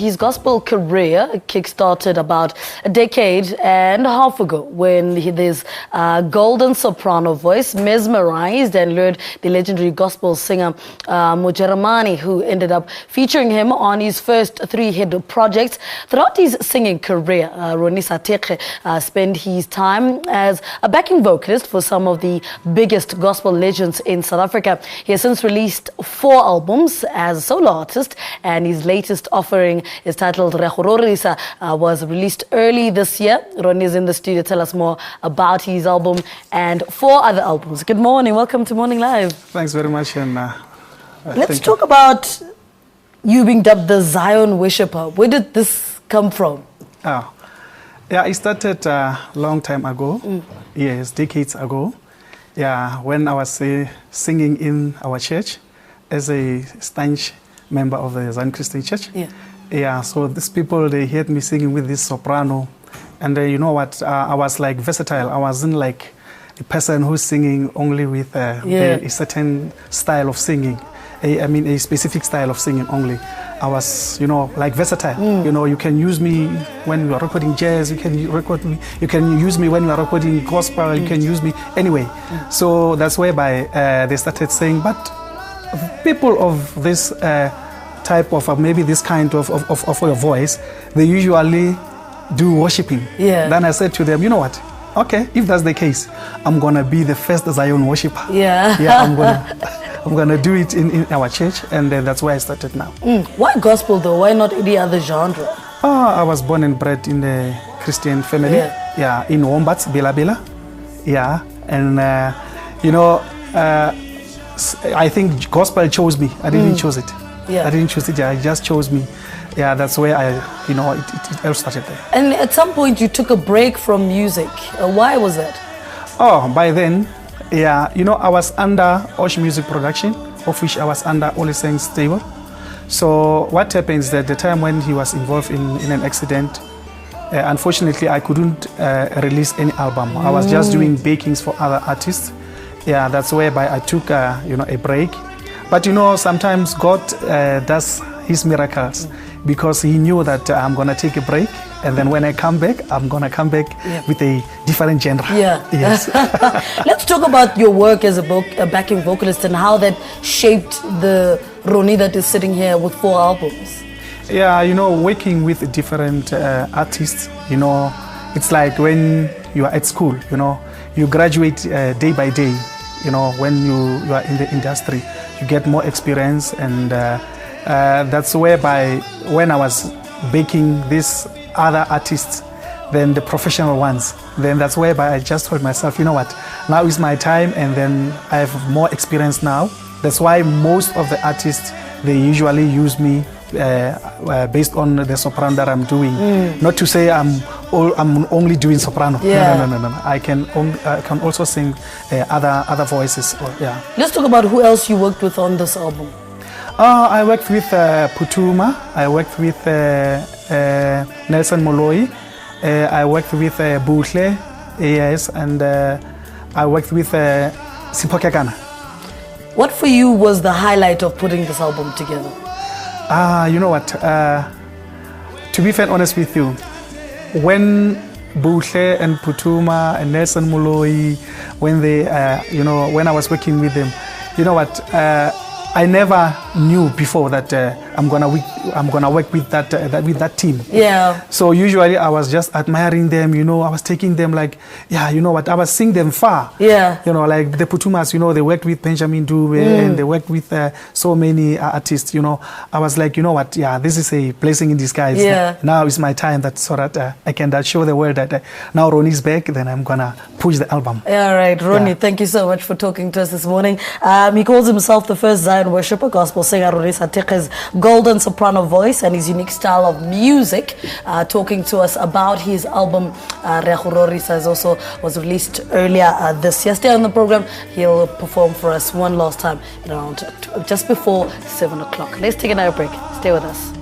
His gospel career kick-started about a decade and a half ago when his golden soprano voice mesmerized and lured the legendary gospel singer Mujeramani, who ended up featuring him on his first 3 hit projects. Throughout his singing career, Ronee Sathekge spent his time as a backing vocalist for some of the biggest gospel legends in South Africa. He has since released 4 albums as a solo artist, and his latest offering is titled Ronee was released early this year. Ronee is in the studio. Tell us more about his album and 4 other albums. Good morning. Welcome to Morning Live. Thanks very much. And let's talk about you being dubbed the Zion Worshipper. Where did this come from? Oh, yeah, it started a long time ago. Yes, decades ago. Yeah, when I was singing in our church as a staunch member of the Zion Christian Church. Yeah, so these people, they heard me singing with this soprano. And you know what, I was like versatile. I wasn't like a person who's singing only with a certain style of singing. I mean, a specific style of singing only. I was, you know, like versatile. You know, you can use me when you are recording jazz, you can record me, you can use me when you are recording gospel, you can use me anyway. So that's whereby they started saying, but people of this type of, maybe this kind of your voice, they usually do worshiping. Then I said to them, you know what? Okay, if that's the case, I'm gonna be the first Zion worshiper. I'm gonna do it in our church, and that's where I started now. Why gospel though? Why not any other genre? I was born and bred in a Christian family. In Wombats, Bela Bela. And you know, I think gospel chose me. I didn't choose it. I didn't choose it. It just chose me. That's where it all started there. And at some point you took a break from music. Why was that? Oh, by then, you know, I was under Osh Music Production, of which I was under Ole Seng's stable. So what happens is that the time when he was involved in an accident, unfortunately I couldn't release any album. I was just doing bakings for other artists. That's whereby I took you know, a break. But you know, sometimes God does his miracles, because he knew that I'm gonna take a break, and then when I come back, I'm gonna come back with a different genre. Yes. Let's talk about your work as a backing vocalist and how that shaped the Ronee that is sitting here with 4 albums. You know, working with different artists, you know, it's like when you are at school, you know, you graduate day by day. You know, when you are in the industry, you get more experience, and that's whereby when I was baking these other artists, then the professional ones, then that's whereby I just told myself, you know what, now is my time, and then I have more experience now. That's why most of the artists, they usually use me based on the soprano that I'm doing. Not to say I'm only doing soprano. No. I can also sing other voices. Let's talk about who else you worked with on this album. I worked with Putuma. I worked with Nelson Moloi. I worked with Buhle, and I worked with Sipokekana. What for you was the highlight of putting this album together? You know what? To be fair and honest with you, when Buhle and Putuma and Nelson Moloi, when they, you know, when I was working with them, you know what? I never knew before that I'm gonna work with that team. So usually I was just admiring them. You know, I was taking them like, you know what? I was seeing them far. You know, like the Putumas. You know, they worked with Benjamin Dube and they worked with so many artists. You know, I was like, you know what? This is a blessing in disguise. Now is my time that so that I can show the world that now Ronee's back. Then I'm gonna push the album. All right, Ronee. Thank you so much for talking to us this morning. He calls himself the first Zion worshiper, gospel singer Ronee Sathekge's golden soprano voice and his unique style of music, talking to us about his album Ronee also was released earlier this year. Stay on the program. He'll perform for us one last time around just before 7 o'clock. Let's take another break. Stay with us.